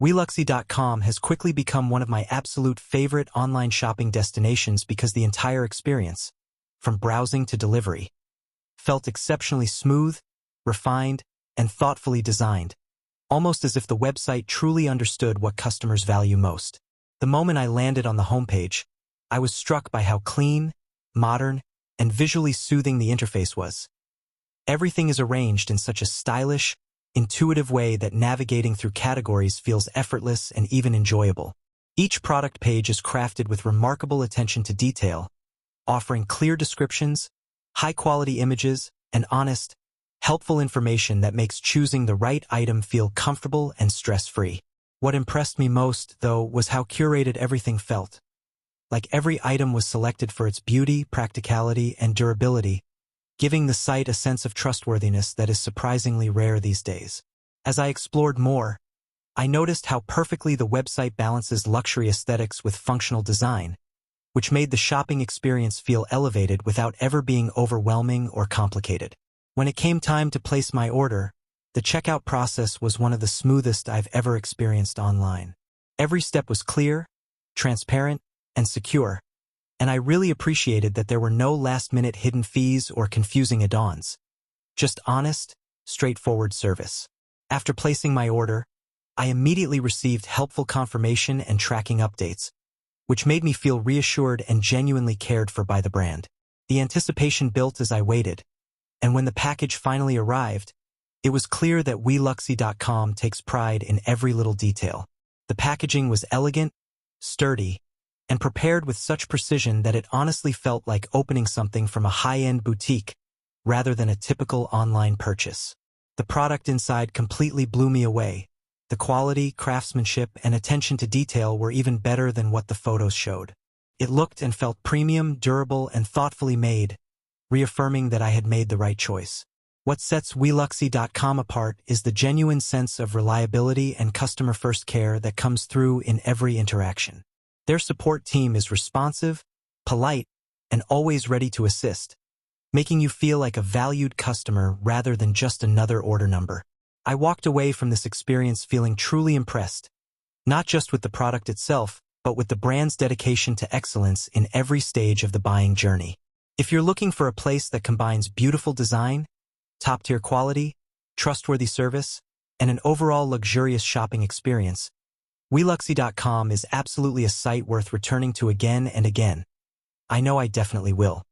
Weluxy.com has quickly become one of my absolute favorite online shopping destinations because the entire experience, from browsing to delivery, felt exceptionally smooth, refined, and thoughtfully designed, almost as if the website truly understood what customers value most. The moment I landed on the homepage, I was struck by how clean, modern, and visually soothing the interface was. Everything is arranged in such a stylish, intuitive way that navigating through categories feels effortless and even enjoyable. Each product page is crafted with remarkable attention to detail, offering clear descriptions, high-quality images, and honest, helpful information that makes choosing the right item feel comfortable and stress-free. What impressed me most, though, was how curated everything felt. Like every item was selected for its beauty, practicality, and durability, giving the site a sense of trustworthiness that is surprisingly rare these days. As I explored more, I noticed how perfectly the website balances luxury aesthetics with functional design, which made the shopping experience feel elevated without ever being overwhelming or complicated. When it came time to place my order, the checkout process was one of the smoothest I've ever experienced online. Every step was clear, transparent, and secure, and I really appreciated that there were no last-minute hidden fees or confusing add-ons. Just honest, straightforward service. After placing my order, I immediately received helpful confirmation and tracking updates, which made me feel reassured and genuinely cared for by the brand. The anticipation built as I waited, and when the package finally arrived, it was clear that Weluxy.com takes pride in every little detail. The packaging was elegant, sturdy, and prepared with such precision that it honestly felt like opening something from a high-end boutique rather than a typical online purchase. The product inside completely blew me away. The quality, craftsmanship, and attention to detail were even better than what the photos showed. It looked and felt premium, durable, and thoughtfully made, reaffirming that I had made the right choice. What sets Weluxy.com apart is the genuine sense of reliability and customer-first care that comes through in every interaction. Their support team is responsive, polite, and always ready to assist, making you feel like a valued customer rather than just another order number. I walked away from this experience feeling truly impressed, not just with the product itself, but with the brand's dedication to excellence in every stage of the buying journey. If you're looking for a place that combines beautiful design, top-tier quality, trustworthy service, and an overall luxurious shopping experience, Weluxy.com is absolutely a site worth returning to again and again. I know I definitely will.